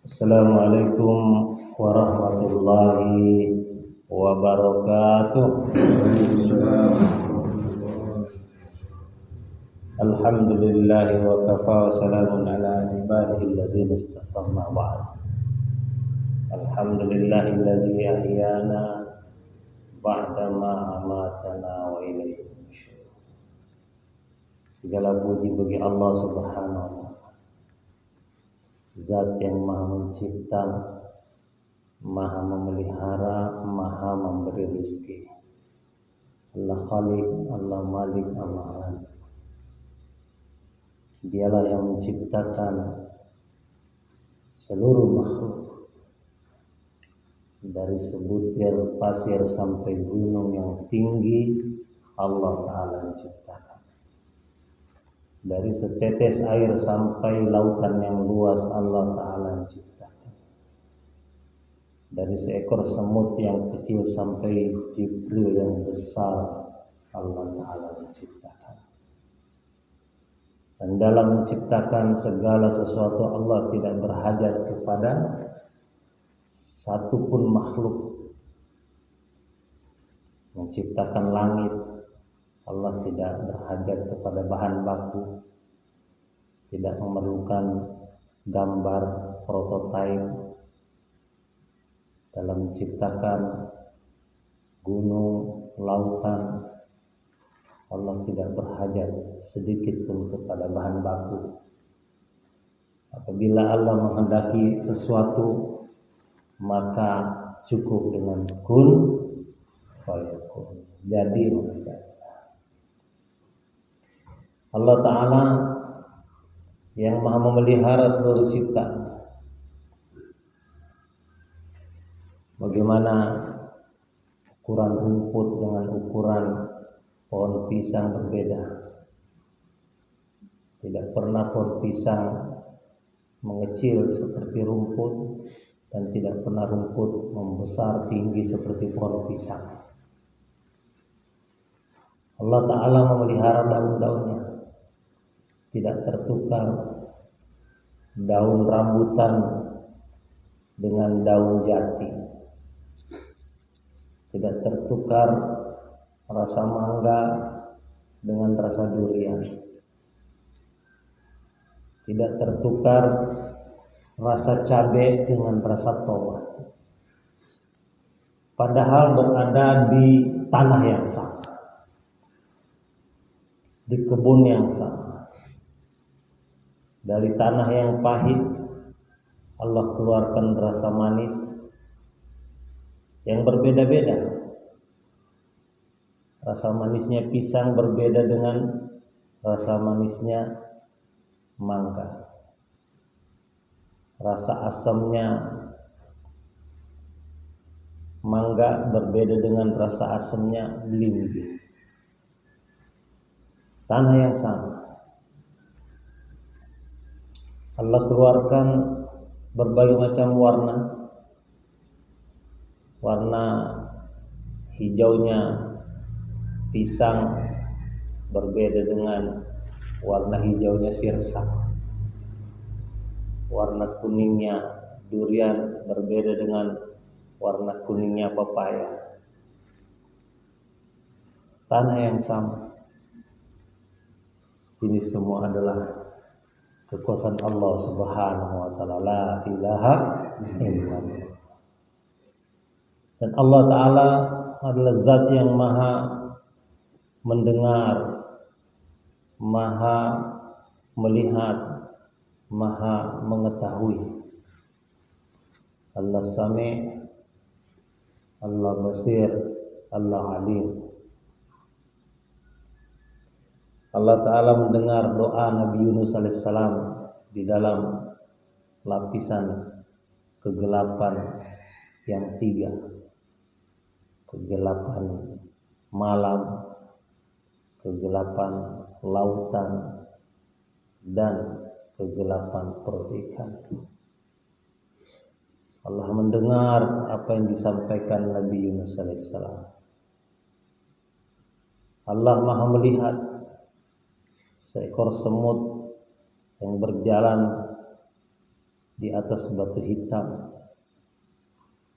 Assalamualaikum warahmatullahi wabarakatuh. Alhamdulillahi wa kafa wa salamun ala ibadihi alladhina istafa ma ba'd. Alhamdulillahilladzi ahyana ba'da ma amatana wa ilaihi nusyur. Segala puji bagi Allah Subhanahu wa ta'ala, Zat yang maha mencipta, maha memelihara, maha memberi rezeki. Allah Khaliq, Allah Malik, Allah Razak. Dialah yang menciptakan seluruh makhluk, dari sebutir pasir sampai gunung yang tinggi. Allah Ta'ala menciptakan. Dari setetes air sampai lautan yang luas, Allah Ta'ala menciptakan. Dari seekor semut yang kecil sampai Jibril yang besar, Allah Ta'ala menciptakan. Dan dalam menciptakan segala sesuatu, Allah tidak berhajat kepada satupun makhluk. Menciptakan langit, Allah tidak berhajat kepada bahan baku, tidak memerlukan gambar prototipe. Dalam menciptakan gunung, lautan, Allah tidak berhajat sedikit pun kepada bahan baku. Apabila Allah menghendaki sesuatu, maka cukup dengan kun fayakun, jadi menjadi. Allah Ta'ala yang maha memelihara seluruh ciptaan. Bagaimana ukuran rumput dengan ukuran pohon pisang berbeda. Tidak pernah pohon pisang mengecil seperti rumput, dan tidak pernah rumput membesar tinggi seperti pohon pisang. Allah Ta'ala memelihara daun-daunnya, tidak tertukar daun rambutan dengan daun jati, tidak tertukar rasa mangga dengan rasa durian, tidak tertukar rasa cabai dengan rasa tomat, padahal berada di tanah yang sama, di kebun yang sama. Dari tanah yang pahit, Allah keluarkan rasa manis yang berbeda-beda. Rasa manisnya pisang berbeda dengan rasa manisnya mangga. Rasa asamnya mangga berbeda dengan rasa asamnya belimbing. Tanah yang sama. Allah keluarkan berbagai macam warna. Warna hijaunya pisang berbeda dengan warna hijaunya sirsak. Warna kuningnya durian berbeda dengan warna kuningnya pepaya. Tanah yang sama. Ini semua adalah kekuasaan Allah Subhanahu wa ta'ala. La ilaha illallah. Dan Allah Ta'ala adalah zat yang maha mendengar, maha melihat, maha mengetahui. Allah Sami', Allah Basir, Allah Alim. Allah Ta'ala mendengar doa Nabi Yunus alaihissalam di dalam lapisan kegelapan yang tiga. Kegelapan malam, kegelapan lautan, dan kegelapan perut ikan. Allah mendengar apa yang disampaikan Nabi Yunus alaihissalam. Allah maha melihat seekor semut yang berjalan di atas batu hitam.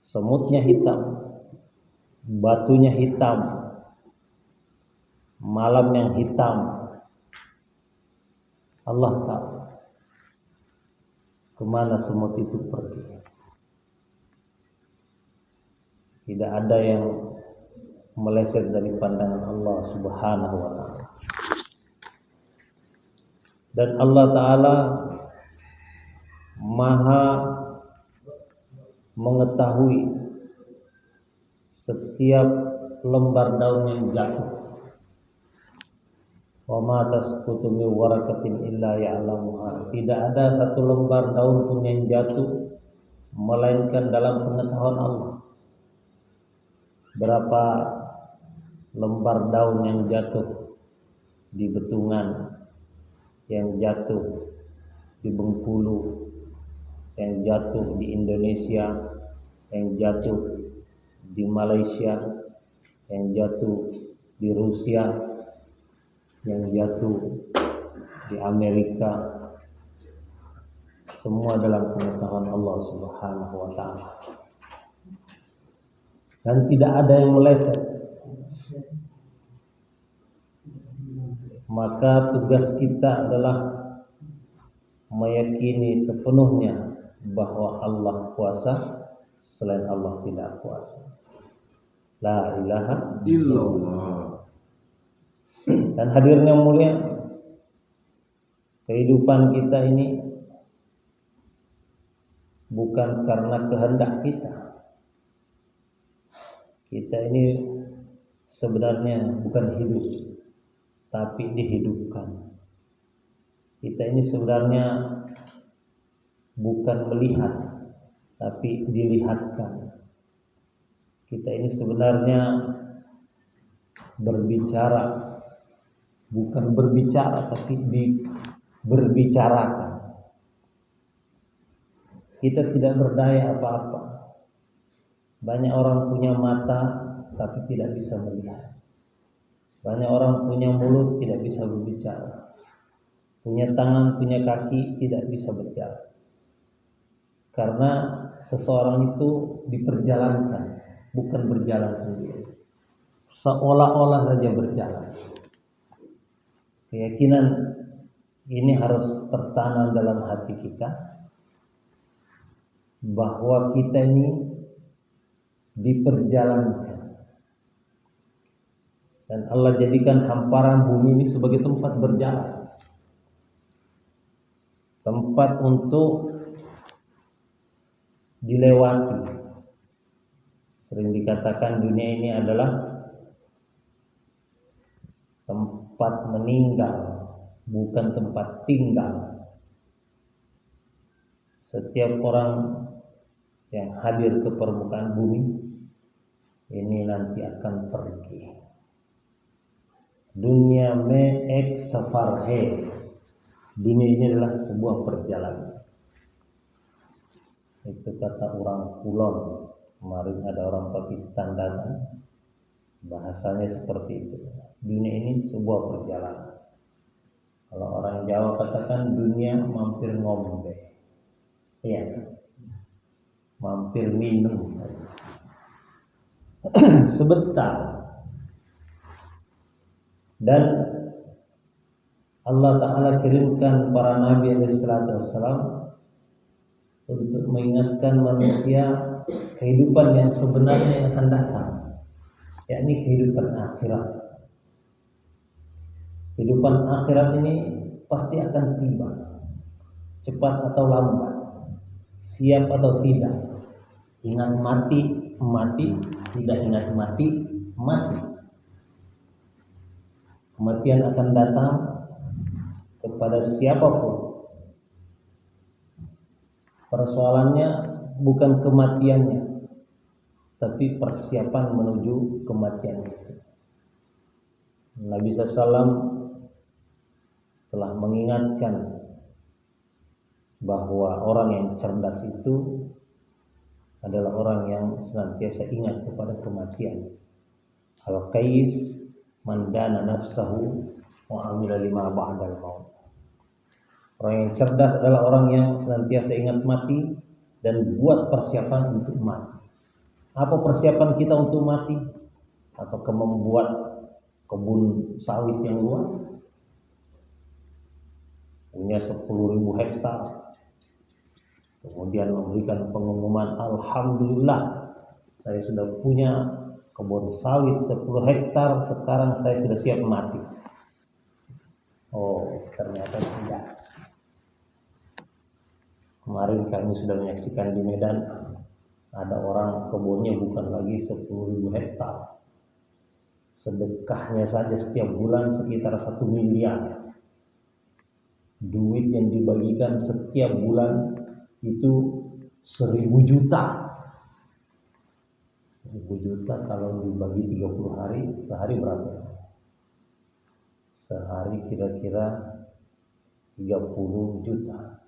Semutnya hitam, batunya hitam, malam yang hitam. Allah tahu kemana semut itu pergi. Tidak ada yang meleset dari pandangan Allah Subhanahu wa ta'ala. Dan Allah Ta'ala Maha mengetahui setiap lembar daun yang jatuh. Wa ma tasqutu min waraqatin illa ya'lamuha. Tidak ada satu lembar daun pun yang jatuh melainkan dalam pengetahuan Allah. Berapa lembar daun yang jatuh di Betungan, yang jatuh di Bengkulu, yang jatuh di Indonesia, yang jatuh di Malaysia, yang jatuh di Rusia, yang jatuh di Amerika. Semua dalam pengetahuan Allah Subhanahu wa ta'ala. Dan tidak ada yang meleset. Maka tugas kita adalah meyakini sepenuhnya bahwa Allah kuasa, selain Allah tidak kuasa. La ilaha illallah. Dan hadirnya mulia, kehidupan kita ini bukan karena kehendak kita. Kita ini sebenarnya bukan hidup, tapi dihidupkan. Kita ini sebenarnya bukan melihat, tapi dilihatkan. Kita ini sebenarnya berbicara, bukan berbicara, tapi berbicarakan. Kita tidak berdaya apa-apa. Banyak orang punya mata, tapi tidak bisa melihat. Banyak orang punya mulut, tidak bisa berbicara. Punya tangan, punya kaki, tidak bisa berjalan. Karena seseorang itu diperjalankan, bukan berjalan sendiri. Seolah-olah saja berjalan. Keyakinan ini harus tertanam dalam hati kita, bahwa kita ini diperjalankan. Dan Allah jadikan hamparan bumi ini sebagai tempat berjalan, tempat untuk dilewati. Sering dikatakan dunia ini adalah tempat meninggal, bukan tempat tinggal. Setiap orang yang hadir ke permukaan bumi ini nanti akan pergi. Dunia me ek safar hai. Dunia ini adalah sebuah perjalanan. Itu kata orang Kulon. Kemarin ada orang Pakistan datang, bahasanya seperti itu. Dunia ini sebuah perjalanan. Kalau orang Jawa katakan dunia mampir ngombe. Iya, mampir minum saja. Sebentar. Dan Allah Ta'ala kirimkan para Nabi SAW untuk mengingatkan manusia kehidupan yang sebenarnya yang akan datang, yakni kehidupan akhirat. Kehidupan akhirat ini pasti akan tiba, cepat atau lambat, siap atau tidak. Ingat mati, mati. Tidak ingat mati, mati. Kematian akan datang kepada siapapun. Persoalannya bukan kematiannya, tapi persiapan menuju kematian itu. Nabi SAW telah mengingatkan bahwa orang yang cerdas itu adalah orang yang senantiasa ingat kepada kematian. Al-Qais man dana nafsahu wa amila lima ba'dal maut. Orang yang cerdas adalah orang yang senantiasa ingat mati dan buat persiapan untuk mati. Apa persiapan kita untuk mati? Apakah membuat kebun sawit yang luas? Punya 10.000 hektar. Kemudian memberikan pengumuman, alhamdulillah saya sudah punya kebun sawit 10 hektar, sekarang saya sudah siap mati. Oh, ternyata tidak. Kemarin kami sudah menyaksikan di Medan, ada orang kebunnya bukan lagi 10.000 hektar. Sedekahnya saja setiap bulan sekitar 1 miliar. Duit yang dibagikan setiap bulan itu 1.000 juta. 1.000 juta kalau dibagi 30 hari, sehari berapa? Sehari kira-kira 30 juta.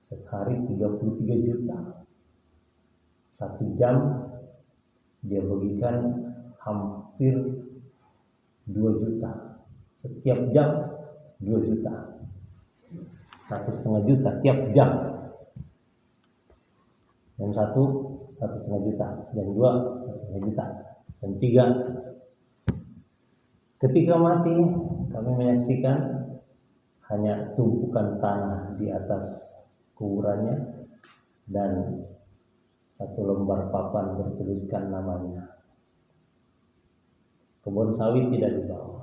Sehari 33 juta. 1 jam dia bagikan hampir 2 juta. Setiap jam 2 juta. 1,5 juta tiap jam. Jam 1, 1,5 juta. Jam 2, 1,5 juta. Jam 3. Ketika mati, kami menyaksikan hanya tumpukan tanah di atas kuburannya dan 1 lembar papan bertuliskan namanya. Kebun sawit tidak dibawa.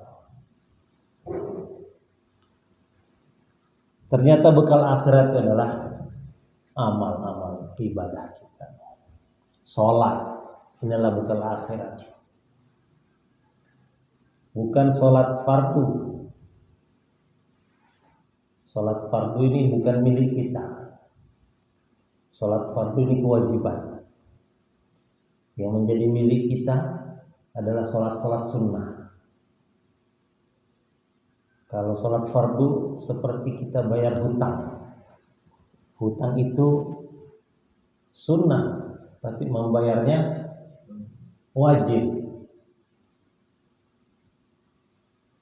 Ternyata bekal akhirat adalah amal-amal ibadah kita. Sholat inilah bekal akhirat. Bukan sholat fardu. Sholat fardu ini bukan milik kita. Sholat fardu ini kewajiban. Yang menjadi milik kita adalah sholat-sholat sunnah. Kalau sholat fardu seperti kita bayar hutang. Hutang itu sunnah, tapi membayarnya wajib.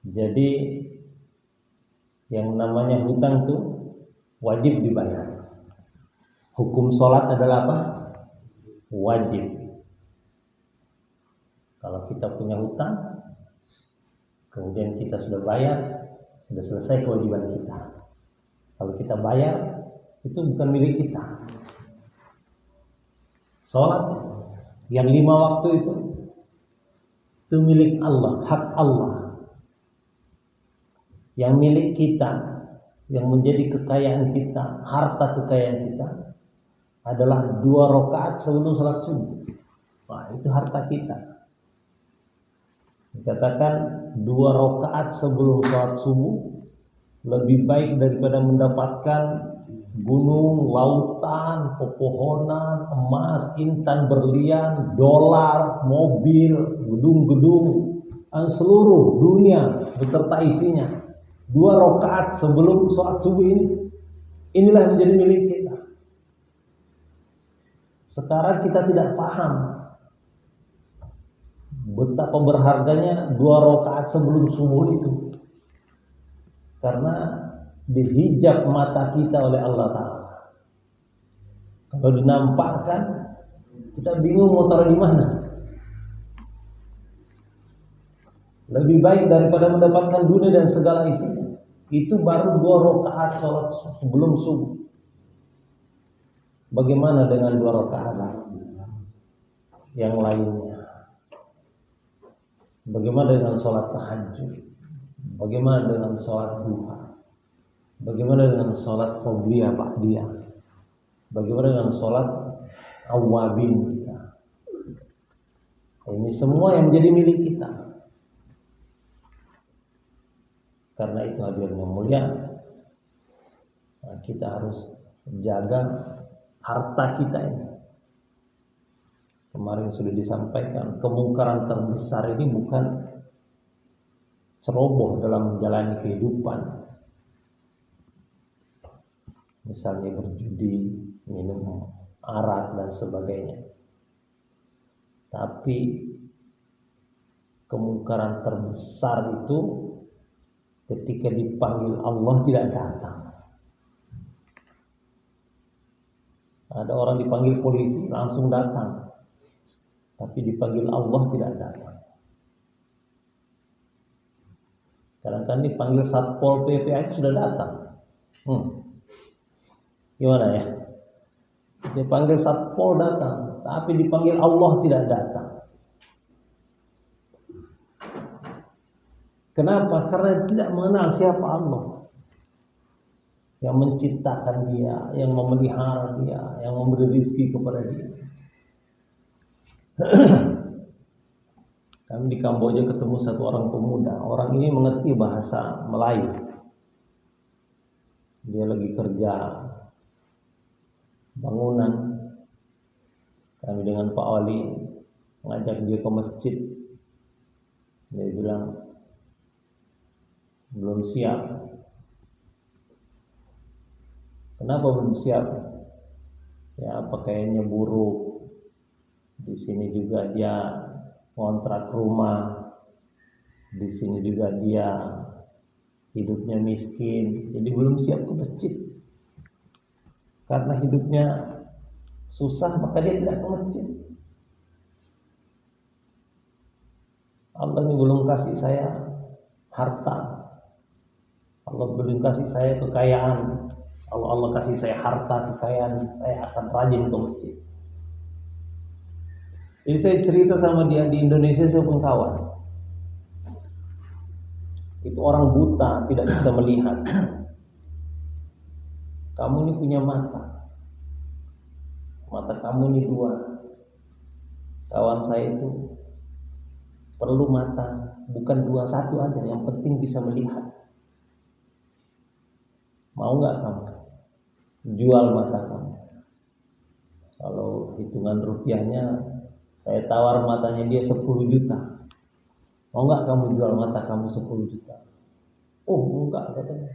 Jadi yang namanya hutang itu wajib dibayar. Hukum sholat adalah apa? Wajib. Kalau kita punya hutang, kemudian kita sudah bayar, sudah selesai kewajiban kita. Kalau kita bayar, itu bukan milik kita. Sholat yang 5 waktu itu milik Allah, hak Allah. Yang milik kita, yang menjadi kekayaan kita, harta kekayaan kita adalah 2 rakaat sebelum sholat subuh. Wah, itu harta kita. Dikatakan 2 rakaat sebelum sholat subuh lebih baik daripada mendapatkan gunung, lautan, pepohonan, emas, intan, berlian, dolar, mobil, gedung-gedung, seluruh dunia beserta isinya. 2 rakaat sebelum sholat subuh inilah yang menjadi milik kita. Sekarang kita tidak paham betapa berharganya 2 rakaat sebelum subuh itu, karena dihijab mata kita oleh Allah Ta'ala. Kalau dinampakkan, kita bingung mau taruh di mana. Lebih baik daripada mendapatkan dunia dan segala isinya. Itu baru 2 rakaat sholat sebelum subuh. Bagaimana dengan 2 rakaat yang lainnya? Bagaimana dengan sholat tahajud? Bagaimana dengan sholat duha? Bagaimana dengan sholat qobliyah ba'diyah? Bagaimana dengan sholat awwabin kita? Ini semua yang menjadi milik kita. Karena itu hadirin yang mulia, kita harus jaga harta kita ini. Kemarin sudah disampaikan, kemungkaran terbesar ini bukan ceroboh dalam menjalani kehidupan. Misalnya berjudi, minum arak dan sebagainya. Tapi kemungkaran terbesar itu ketika dipanggil Allah tidak datang. Ada orang dipanggil polisi langsung datang, tapi dipanggil Allah tidak datang. Kadang-kadang dipanggil Satpol PP aja sudah datang. Gimana ya? Dipanggil Satpol datang, tapi dipanggil Allah tidak datang. Kenapa? Karena tidak mengenal siapa Allah. Yang menciptakan dia, yang memelihara dia, yang memberi rezeki kepada dia. Kami di Kamboja ketemu satu orang pemuda. Orang ini mengerti bahasa Melayu. Dia lagi kerja bangunan. Kami dengan Pak Wali mengajak dia ke masjid. Dia bilang belum siap. Kenapa belum siap? Ya, pakaiannya buruk. Di sini juga dia kontrak rumah. Di sini juga dia hidupnya miskin. Jadi belum siap ke masjid. Karena hidupnya susah, maka dia tidak ke masjid. Allah ini belum kasih saya harta. Allah belum kasih saya kekayaan. Allah kasih saya harta, kekayaan, saya akan rajin ke masjid. Jadi saya cerita sama dia, di Indonesia saya punya kawan. Itu orang buta, tidak bisa melihat. Kamu ini punya mata. Mata kamu ini 2. Kawan saya itu perlu mata, bukan 2, 1 aja, yang penting bisa melihat. Mau nggak kamu jual mata kamu? Kalau hitungan rupiahnya, saya tawar matanya dia 10 juta. Mau nggak kamu jual mata kamu 10 juta? Oh enggak, katanya.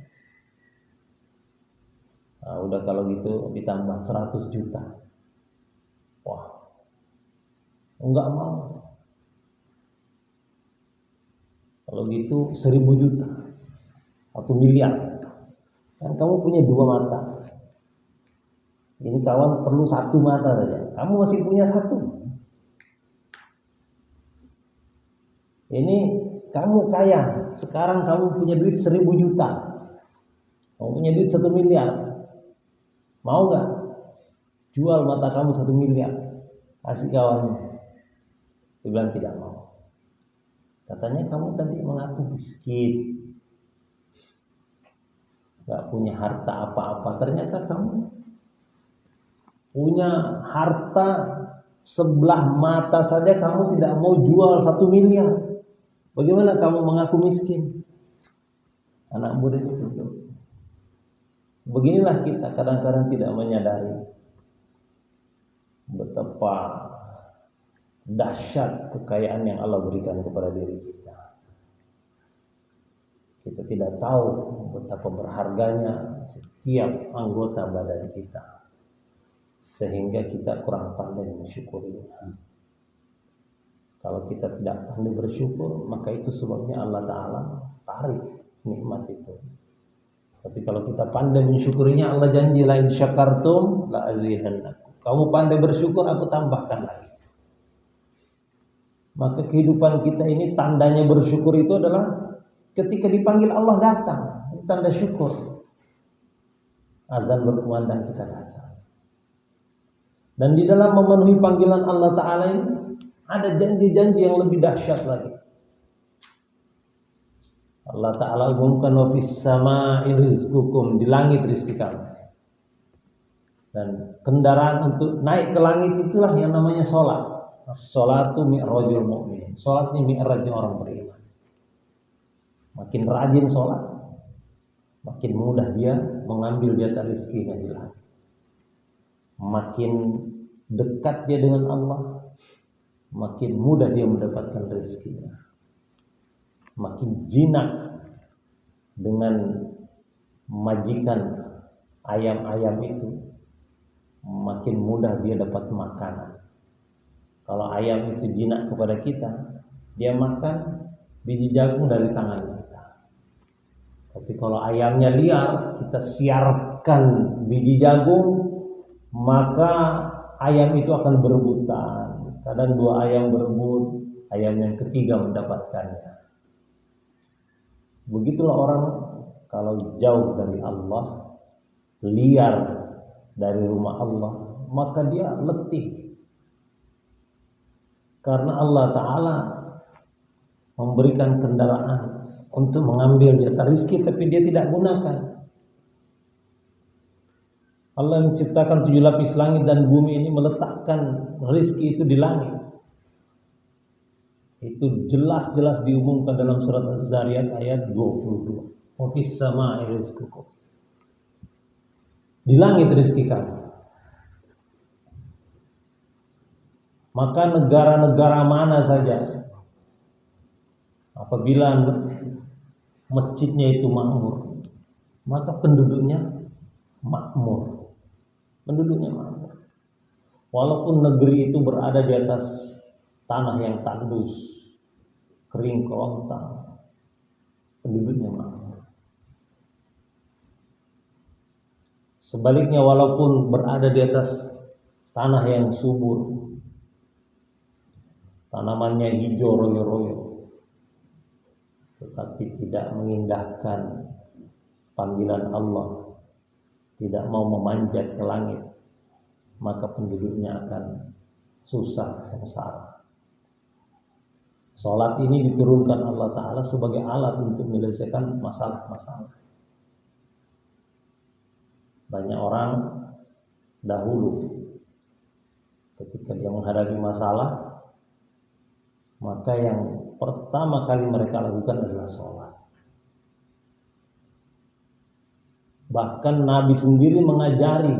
Nah, udah kalau gitu ditambah 100 juta. Wah, enggak mau. Kalau gitu 1000 juta, 1 miliar. Kan kamu punya 2 mata. Ini kawan perlu 1 mata saja. Kamu masih punya 1. Ini kamu kaya. Sekarang kamu punya duit 1000 juta. Kamu punya duit 1 miliar. Mau gak jual mata kamu 1 miliar? Kasih kawan. Dia bilang tidak mau. Katanya kamu tadi mengaku miskin, gak punya harta apa-apa. Ternyata kamu punya harta sebelah mata saja, kamu tidak mau jual 1 miliar. Bagaimana kamu mengaku miskin? Anak muda itu. Beginilah kita kadang-kadang tidak menyadari betapa dahsyat kekayaan yang Allah berikan kepada diri kita. Kita tidak tahu betapa berharganya setiap anggota badan kita, sehingga kita kurang pandai mensyukurinya. Kalau kita tidak pandai bersyukur, maka itu sebabnya Allah Ta'ala tarik nikmat itu. Tapi kalau kita pandai mensyukurinya, Allah janji la in syakartum la azidannakum. Kamu pandai bersyukur, aku tambahkan lagi. Maka kehidupan kita ini tandanya bersyukur itu adalah ketika dipanggil Allah datang. Itu tanda syukur. Azan berkumandang kita datang. Dan di dalam memenuhi panggilan Allah Ta'ala ini ada janji-janji yang lebih dahsyat lagi. Allah Ta'ala umumkan wa fis sama'i rizqukum, di langit rezeki kamu. Dan kendaraan untuk naik ke langit itulah yang namanya sholat. Sholatu mi'rajul mu'min. Sholat ini mi'rajnya orang beriman. Makin rajin sholat, makin mudah dia mengambil jatah rezekinya di langit. Makin dekat dia dengan Allah, makin mudah dia mendapatkan rezekinya. Makin jinak dengan majikan ayam-ayam itu, makin mudah dia dapat makanan. Kalau ayam itu jinak kepada kita, dia makan biji jagung dari tangan kita. Tapi kalau ayamnya liar, kita siarkan biji jagung, maka ayam itu akan berebutan. Kadang 2 ayam berebut, ayam yang ketiga mendapatkannya. Begitulah orang kalau jauh dari Allah, liar dari rumah Allah, maka dia letih. Karena Allah Ta'ala memberikan kendaraan untuk mengambil jatah rizki, tapi dia tidak gunakan. Allah menciptakan 7 lapis langit dan bumi ini, meletakkan rizki itu di langit. Itu jelas-jelas diumumkan dalam surat Az-Zariyat ayat 22. Wa fis samaa'i rizqukum. Di langit rizki kamu. Maka negara-negara mana saja, apabila masjidnya itu makmur, maka penduduknya makmur. Penduduknya makmur. Walaupun negeri itu berada di atas tanah yang tandus, kering kerontang, penduduknya makmur. Sebaliknya, walaupun berada di atas tanah yang subur, tanamannya hijau royo-royo, tetapi tidak mengindahkan panggilan Allah, tidak mau memanjat ke langit, maka penduduknya akan susah, sengsara. Salat ini diturunkan Allah Ta'ala sebagai alat untuk menyelesaikan masalah-masalah. Banyak orang dahulu ketika dia menghadapi masalah, maka yang pertama kali mereka lakukan adalah sholat. Bahkan Nabi sendiri mengajari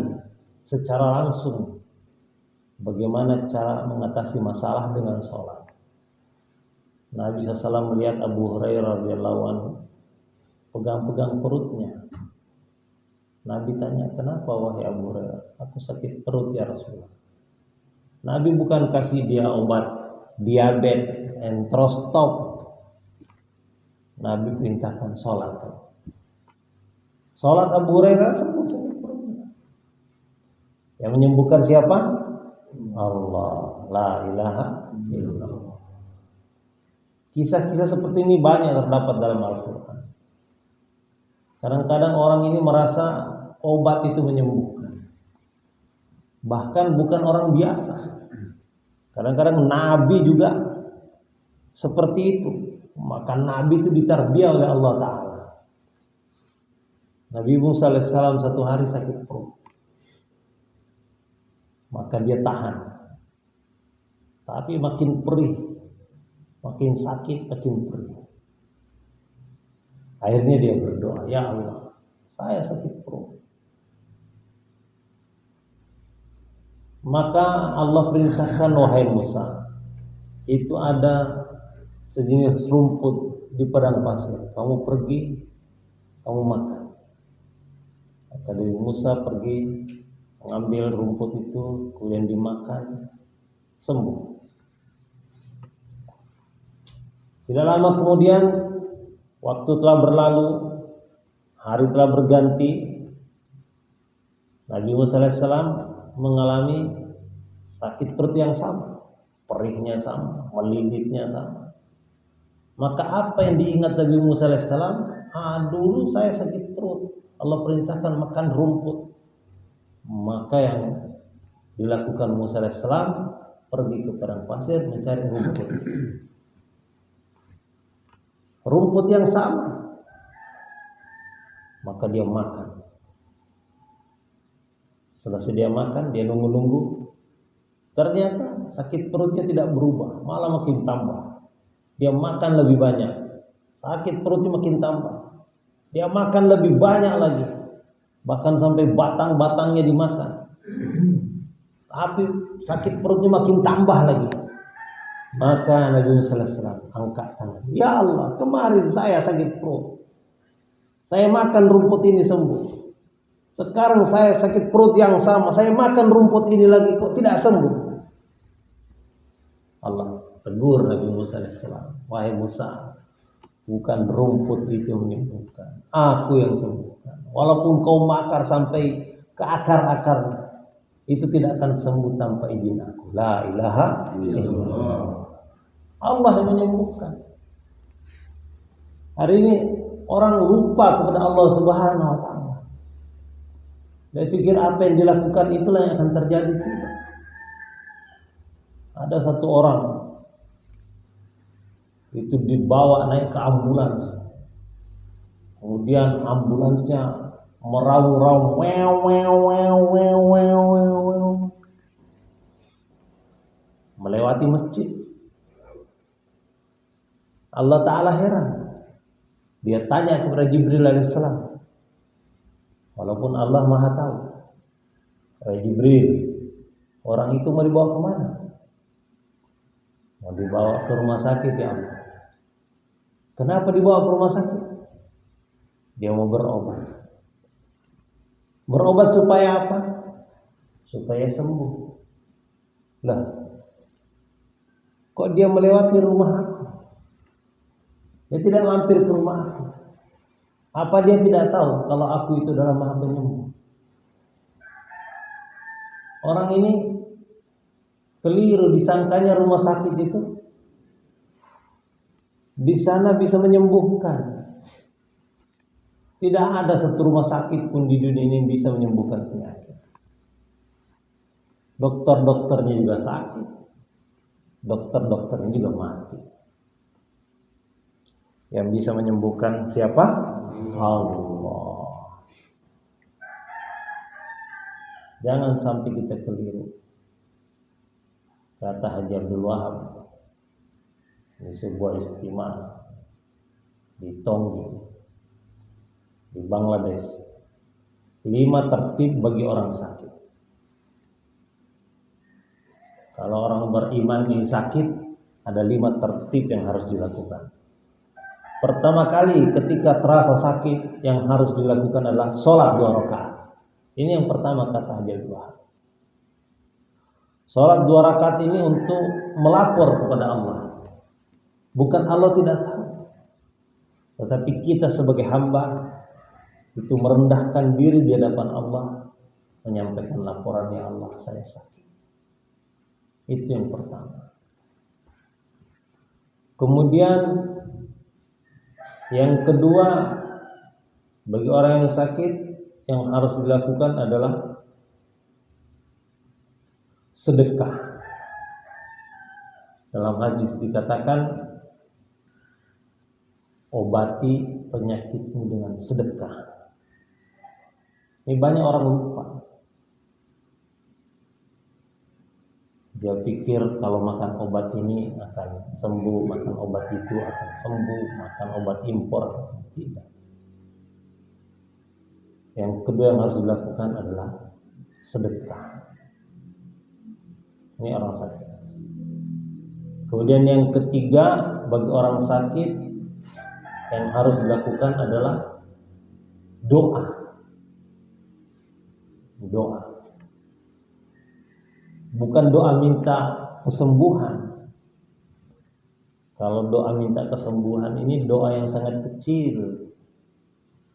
secara langsung bagaimana cara mengatasi masalah dengan sholat. Nabi SAW melihat Abu Hurairah radhiyallahu anhu pegang-pegang perutnya. Nabi tanya, kenapa wahai Abu Hurairah? Aku sakit perut ya Rasulullah. Nabi bukan kasih dia obat diabetes and stop. Nabi perintahkan sholat. Sholat Abu Hurairah sembuh sakit perutnya. Yang menyembuhkan siapa? Allah. La ilaha illallah. Kisah-kisah seperti ini banyak terdapat dalam Al-Quran. Kadang-kadang orang ini merasa obat itu menyembuhkan. Bahkan bukan orang biasa. Kadang-kadang Nabi juga seperti itu. Maka Nabi itu ditarbiyah oleh Allah Ta'ala. Nabi Musa AS satu hari sakit perut. Maka dia tahan. Tapi makin perih, makin sakit, makin perih. Akhirnya dia berdoa, ya Allah, saya sakit perut. Maka Allah perintahkan, wahai Musa, itu ada sejenis rumput di padang pasir. Kamu pergi, kamu makan. Maka Nabi Musa pergi mengambil rumput itu, kemudian dimakan, sembuh. Tidak lama kemudian, waktu telah berlalu, hari telah berganti, Nabi Musa AS mengalami sakit perut yang sama, perihnya sama, meliditnya sama. Maka apa yang diingat Nabi Musa AS? Dulu saya sakit perut, Allah perintahkan makan rumput. Maka yang dilakukan Musa AS, pergi ke padang pasir mencari rumput. Rumput yang sama. Maka dia makan. Selesai dia makan, dia nunggu-nunggu. Ternyata sakit perutnya tidak berubah, malah makin tambah. Dia makan lebih banyak, sakit perutnya makin tambah. Dia makan lebih banyak lagi, bahkan sampai batang-batangnya dimakan. Tapi sakit perutnya makin tambah lagi. Maka Nabi Musa AS angkat tangan, ya Allah, kemarin saya sakit perut, saya makan rumput ini sembuh. Sekarang saya sakit perut yang sama, saya makan rumput ini lagi kok tidak sembuh. Allah tegur Nabi Musa AS, wahai Musa, Bukan rumput itu menyembuhkan, aku yang sembuhkan. Walaupun kau makar sampai ke akar-akar, itu tidak akan sembuh tanpa izin aku. La ilaha illallah. Allah yang menyembuhkan. Hari ini orang lupa kepada Allah Subhanahu wa taala. Dia pikir apa yang dilakukan itulah yang akan terjadi. Tidak. Ada satu orang itu dibawa naik ke ambulans. Kemudian ambulansnya meraung-raung, wew wew wew wew wew wew, melewati masjid. Allah Ta'ala heran. Dia tanya kepada Jibril alaihissalam, walaupun Allah Maha tahu. Jibril, orang itu mau dibawa kemana? Mau dibawa ke rumah sakit ya Allah. Kenapa dibawa ke rumah sakit? Dia mau berobat. Berobat supaya apa? Supaya sembuh. Lah, kok dia melewati rumah aku? Dia tidak mampir ke rumah aku. Apa dia tidak tahu kalau aku itu adalah Maha Penyembuh? Orang ini keliru, disangkanya rumah sakit itu di sana bisa menyembuhkan. Tidak ada satu rumah sakit pun di dunia ini yang bisa menyembuhkan penyakit. Dokter-dokternya juga sakit. Dokter-dokternya juga mati. Yang bisa menyembuhkan siapa? Allah. Jangan sampai kita keliru. Kata Haji Abdul Wahab di sebuah istimewa di Tonggi, di Bangladesh, 5 tertib bagi orang sakit. Kalau orang beriman ini sakit, ada 5 tertib yang harus dilakukan. Pertama kali ketika terasa sakit, yang harus dilakukan adalah sholat 2 rakaat. Ini yang pertama kata Haji Abdul Wahab. Sholat 2 rakaat ini untuk melapor kepada Allah. Bukan Allah tidak tahu, tetapi kita sebagai hamba itu merendahkan diri di hadapan Allah, menyampaikan laporan, ya Allah saya sakit. Itu yang pertama. Kemudian yang kedua, bagi orang yang sakit yang harus dilakukan adalah sedekah. Dalam hadis dikatakan, obati penyakitmu dengan sedekah. Ini banyak orang lupa. Dia pikir kalau makan obat ini akan sembuh, makan obat itu akan sembuh, makan obat impor tidak. Yang kedua yang harus dilakukan adalah sedekah. Ini orang sakit. Kemudian yang ketiga, bagi orang sakit yang harus dilakukan adalah doa. Doa. Bukan doa minta kesembuhan. Kalau doa minta kesembuhan ini doa yang sangat kecil.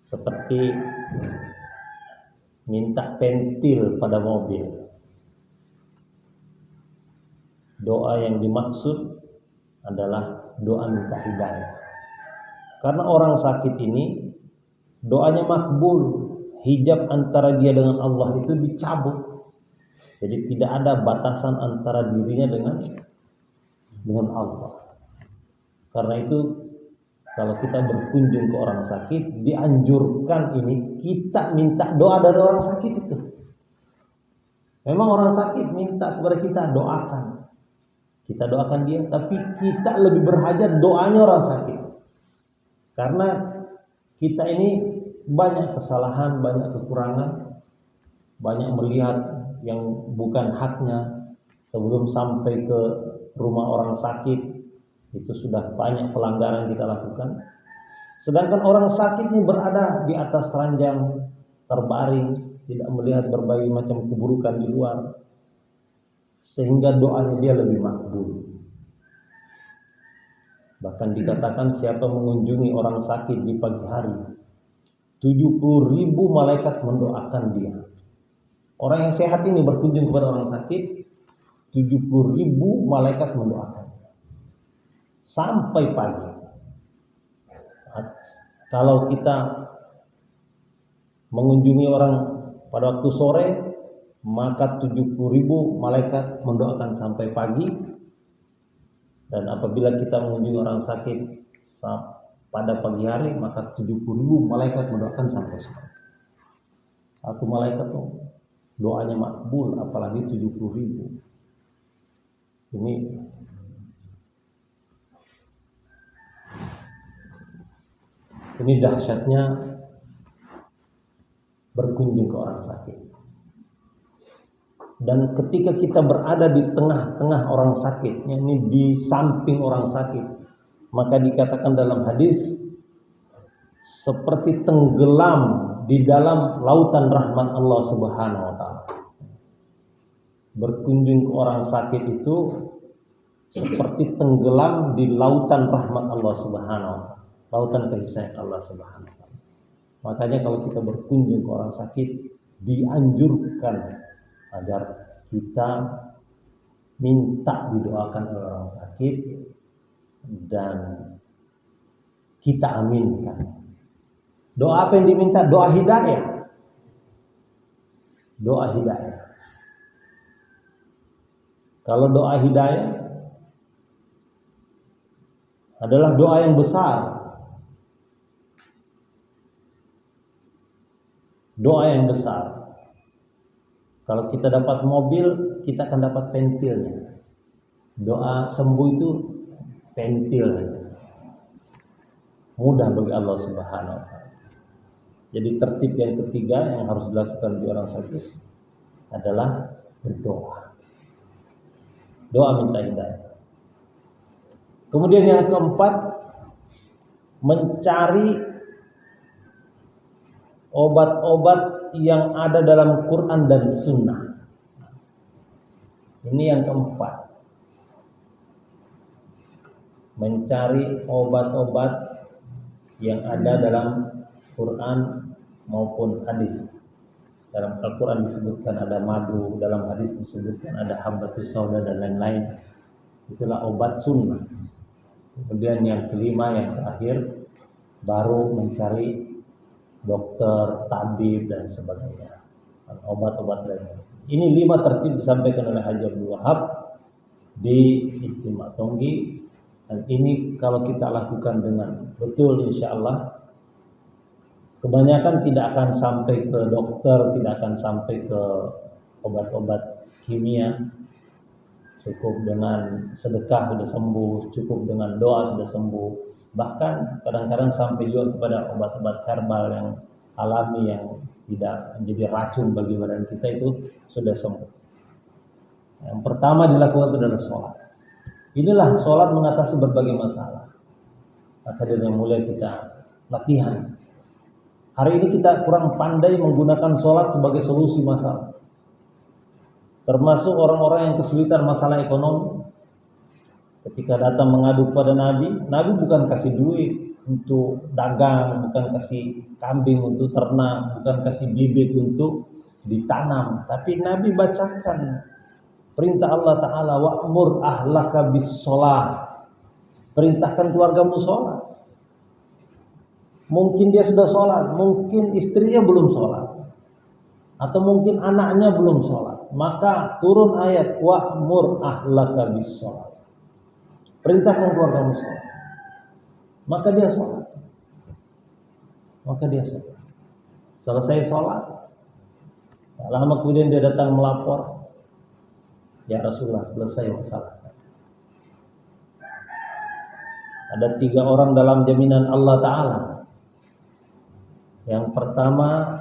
Seperti minta pentil pada mobil. Doa yang dimaksud adalah doa minta hidayah. Karena orang sakit ini doanya makbul. Hijab antara dia dengan Allah itu dicabut. Jadi tidak ada batasan antara dirinya dengan Allah. Karena itu kalau kita berkunjung ke orang sakit, dianjurkan ini kita minta doa dari orang sakit itu. Memang orang sakit minta kepada kita, doakan. Kita doakan dia, tapi kita lebih berhajat doanya orang sakit. Karena kita ini banyak kesalahan, banyak kekurangan, banyak melihat yang bukan haknya. Sebelum sampai ke rumah orang sakit, itu sudah banyak pelanggaran kita lakukan. Sedangkan orang sakit ini berada di atas ranjang, terbaring, tidak melihat berbagai macam keburukan di luar, sehingga doanya dia lebih makbul. Bahkan dikatakan siapa mengunjungi orang sakit di pagi hari, 70.000 malaikat mendoakan dia. Orang yang sehat ini berkunjung kepada orang sakit, 70.000 malaikat mendoakan dia. Sampai pagi. Kalau kita mengunjungi orang pada waktu sore, maka 70.000 malaikat mendoakan sampai pagi. Dan apabila kita mengunjungi orang sakit pada pagi hari, maka 70.000 malaikat mendoakan sampai sore. Satu malaikat tuh doanya makbul, apalagi 70.000. Ini dahsyatnya berkunjung ke orang sakit. Dan ketika kita berada di tengah-tengah orang sakit, yakni di samping orang sakit, maka dikatakan dalam hadis seperti tenggelam di dalam lautan rahmat Allah Subhanahu wa taala. Berkunjung ke orang sakit itu seperti tenggelam di lautan rahmat Allah Subhanahu wa taala, lautan kasih sayang Allah Subhanahu wa taala. Makanya kalau kita berkunjung ke orang sakit, dianjurkan agar kita minta didoakan oleh orang sakit dan kita aminkan. Doa apa yang diminta? Doa hidayah. Doa hidayah. Kalau doa hidayah adalah doa yang besar. Doa yang besar. Kalau kita dapat mobil, kita akan dapat pentilnya. Doa sembuh itu pentilnya. Mudah bagi Allah Subhanahu wa taala. Jadi tertib yang ketiga yang harus dilakukan di orang sakit adalah berdoa. Doa minta hidayah. Kemudian yang keempat, mencari obat-obat yang ada dalam Quran dan Sunnah. Ini yang keempat. Mencari obat-obat yang ada dalam Quran maupun hadis. Dalam Al-Quran disebutkan ada madu, dalam hadis disebutkan ada habbatus sauda dan lain-lain. Itulah obat sunnah. Kemudian yang kelima, yang terakhir, baru mencari dokter, tabib dan sebagainya, obat-obat lainnya. Ini 5 tertib disampaikan oleh Haji Abdul Wahab di Istimewa Tonggi, dan ini kalau kita lakukan dengan betul, insya Allah kebanyakan tidak akan sampai ke dokter, tidak akan sampai ke obat-obat kimia. Cukup dengan sedekah sudah sembuh, cukup dengan doa sudah sembuh. Bahkan kadang-kadang sampai juga kepada obat-obat herbal yang alami yang tidak menjadi racun bagi badan kita, itu sudah sembuh. Yang pertama dilakukan itu adalah sholat. Inilah sholat mengatasi berbagai masalah. Maka dari yang mulia kita latihan. Hari ini kita kurang pandai menggunakan sholat sebagai solusi masalah. Termasuk orang-orang yang kesulitan masalah ekonomi. Ketika datang mengadu kepada Nabi, Nabi bukan kasih duit untuk dagang, bukan kasih kambing untuk ternak, bukan kasih bibit untuk ditanam. Tapi Nabi bacakan perintah Allah Ta'ala, wa'mur ahlaka bis sholah. Perintahkan keluargamu sholat. Mungkin dia sudah sholat, mungkin istrinya belum sholat, atau mungkin anaknya belum sholat. Maka turun ayat wa'mur ahlaka bis sholat. Perintahkan keluargamu sholat. Maka dia sholat. Selesai sholat, tak lama kemudian dia datang melapor, ya Rasulullah, selesai masalah saya. Ada 3 orang dalam jaminan Allah Ta'ala. Yang pertama,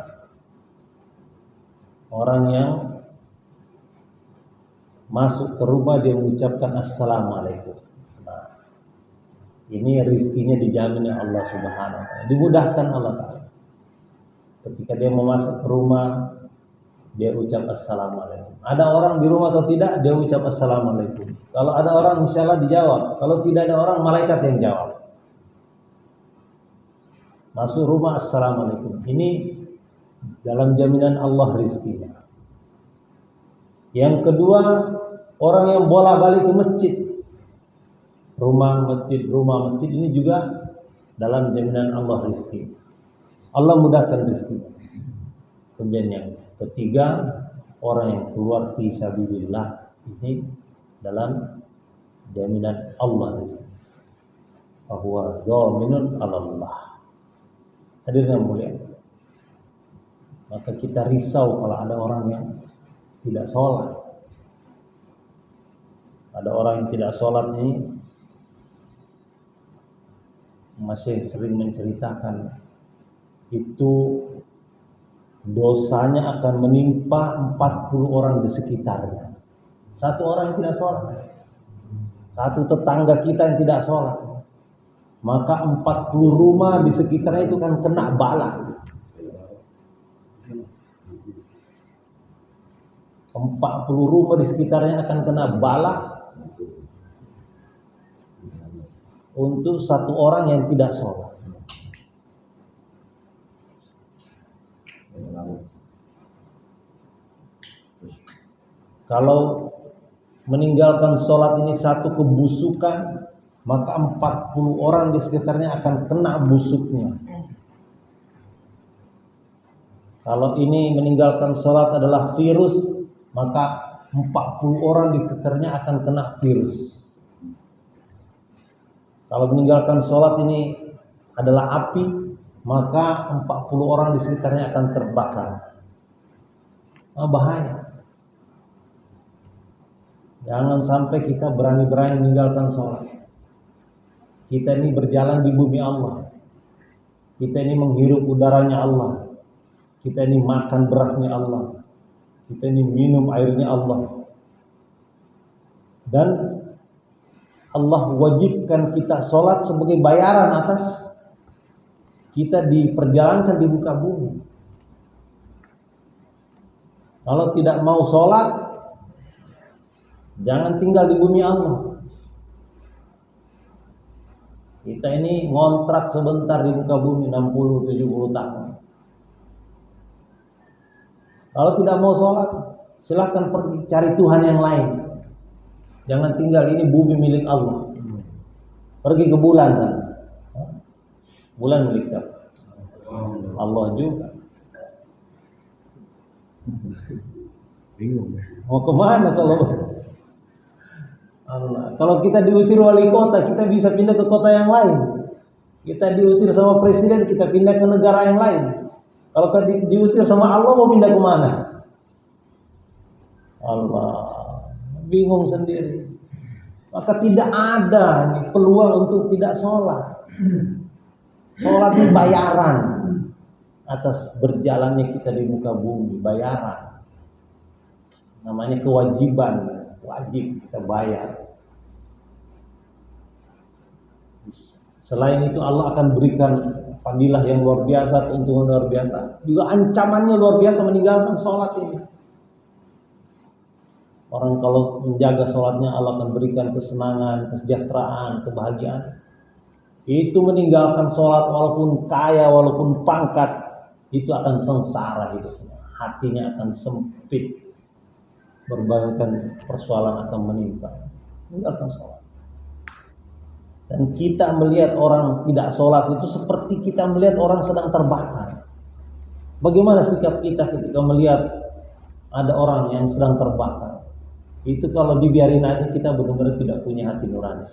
orang yang masuk ke rumah dia mengucapkan assalamualaikum. Nah, ini rizkinya dijamin oleh Allah Subhanahu wa taala, dimudahkan Allah Ta'ala. Ketika dia mau masuk ke rumah, dia ucap assalamualaikum. Ada orang di rumah atau tidak, dia ucap assalamualaikum. Kalau ada orang insya Allah dijawab. Kalau tidak ada orang, malaikat yang jawab. Masuk rumah assalamualaikum. Ini dalam jaminan Allah rizkinya. Yang kedua, orang yang bolak-balik ke masjid. Rumah masjid ini juga dalam jaminan Allah rizki. Allah mudahkan rizki. Kemudian yang ketiga, orang yang keluar fi sabilillah, ini dalam jaminan Allah rizki. Bahwa dhaminun 'ala Allah. Hadirin yang mulia, maka kita risau kalau ada orang yang tidak sholat. Ada orang yang tidak sholat ini masih sering menceritakan itu dosanya akan menimpa 40 orang di sekitarnya. Satu orang yang tidak sholat, satu tetangga kita yang tidak sholat, maka 40 rumah di sekitarnya itu kan kena bala. 40 rumah di sekitarnya akan kena bala untuk satu orang yang tidak sholat. Kalau meninggalkan sholat ini satu kebusukan, maka 40 orang di sekitarnya akan kena busuknya. Kalau ini meninggalkan sholat adalah virus, maka 40 orang di sekitarnya akan kena virus. Kalau meninggalkan sholat ini adalah api, maka 40 orang di sekitarnya akan terbakar. Bahaya. Jangan sampai kita berani-berani meninggalkan sholat. Kita ini berjalan di bumi Allah. Kita ini menghirup udaranya Allah. Kita ini makan berasnya Allah. Kita ini minum airnya Allah. Dan Allah wajibkan kita sholat sebagai bayaran atas kita diperjalankan di muka bumi. Kalau tidak mau sholat, jangan tinggal di bumi Allah. Kita ini ngontrak sebentar di muka bumi 60-70 tahun. Kalau tidak mau sholat, silakan pergi cari Tuhan yang lain. Jangan tinggal, ini bumi milik Allah. Pergi ke bulan kan? Bulan milik siapa? Allah juga. Bingung. Mau kemana kalau Allah? Kalau kita diusir wali kota, kita bisa pindah ke kota yang lain. Kita diusir sama presiden, kita pindah ke negara yang lain. Kalau diusir sama Allah, mau pindah kemana? Allah, bingung sendiri. Maka tidak ada peluang untuk tidak sholat. Sholat itu bayaran atas berjalannya kita di muka bumi, bayaran. Namanya kewajiban, wajib kita bayar. Selain itu Allah akan berikan fadilah yang luar biasa, keuntungan luar biasa. Juga ancamannya luar biasa meninggalkan sholat ini. Orang kalau menjaga sholatnya, Allah akan berikan kesenangan, kesejahteraan, kebahagiaan. Itu meninggalkan sholat walaupun kaya, walaupun pangkat, itu akan sengsara hidupnya. Hatinya akan sempit. Berbagai persoalan akan menimpa. Meninggalkan sholat. Dan kita melihat orang tidak sholat itu seperti kita melihat orang sedang terbakar. Bagaimana sikap kita ketika melihat ada orang yang sedang terbakar? Itu kalau dibiarin aja, kita benar-benar tidak punya hati nurani.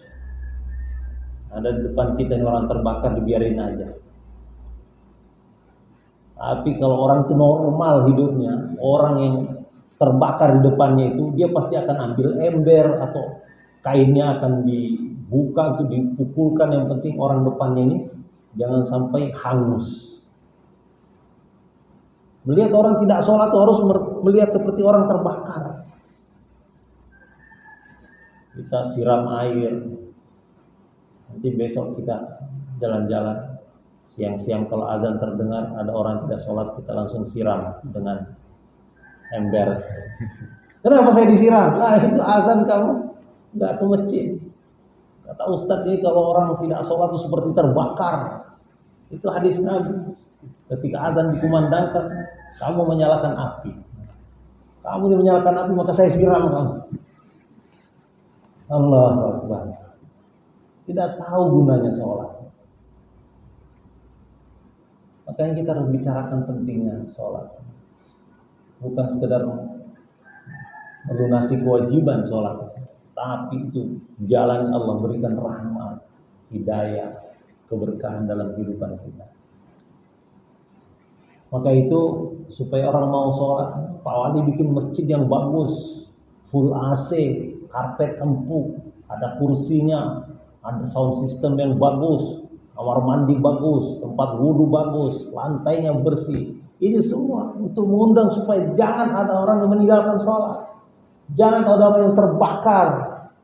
Ada di depan kita yang orang terbakar, dibiarin aja. Tapi kalau orang itu normal hidupnya, orang yang terbakar di depannya itu, dia pasti akan ambil ember atau kainnya akan dibuka, itu dipukulkan. Yang penting orang depannya ini jangan sampai hangus. Melihat orang tidak sholat itu harus melihat seperti orang terbakar. Kita siram air. Nanti besok kita jalan-jalan. Siang-siang kalau azan terdengar ada orang tidak sholat, kita langsung siram dengan Ember. Kenapa saya disiram? Itu azan kamu nggak ke masjid. Kata Ustadz ini kalau orang tidak sholat itu seperti terbakar. Itu hadis Nabi. Ketika azan dikumandangkan, kamu menyalakan api. Kamu menyalakan api, maka saya siram kamu. Allahu Akbar. Tidak tahu gunanya sholat. Makanya kita harus bicarakan pentingnya sholat. Bukan sekedar melunasi kewajiban sholat, tapi itu jalan Allah berikan rahmat, hidayah, keberkahan dalam kehidupan kita. Maka itu supaya orang mau sholat, Pak Wali bikin masjid yang bagus, full AC, karpet empuk, ada kursinya, ada sound system yang bagus, kamar mandi bagus, tempat wudhu bagus, lantainya bersih. Ini semua untuk mengundang supaya jangan ada orang yang meninggalkan sholat, jangan ada orang yang terbakar,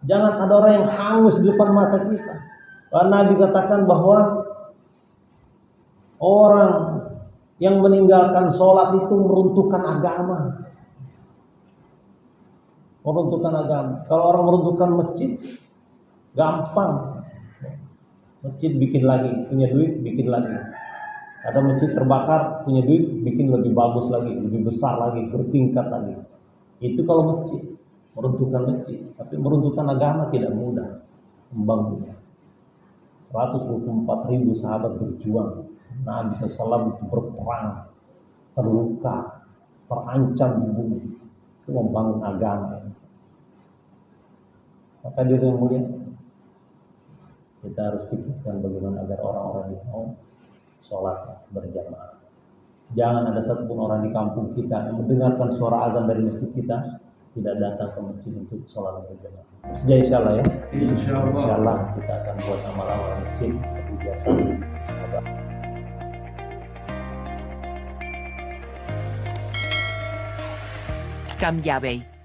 jangan ada orang yang hangus di depan mata kita. Karena Nabi katakan bahwa orang yang meninggalkan sholat itu meruntuhkan agama. Meruntuhkan agama. Kalau orang meruntuhkan masjid, gampang. Masjid bikin lagi, punya duit bikin lagi. Ada masjid terbakar, punya duit bikin lebih bagus lagi, lebih besar lagi, bertingkat lagi. Itu kalau masjid, meruntuhkan masjid. Tapi meruntuhkan agama tidak mudah membangunnya. 124.000 sahabat berjuang. Nabi SAW berperang, terluka, terancam dibunuh. Itu membangun agama. Maka diri yang mulia, kita harus pikirkan bagaimana agar orang-orang itu mau sholat berjamaah. Jangan ada satupun orang di kampung kita yang mendengarkan suara azan dari masjid kita tidak datang ke masjid untuk sholat berjamaah. Bersedia insyaallah ya. Insyaallah kita akan buat amal-amal masjid seperti biasa. Cam Llave.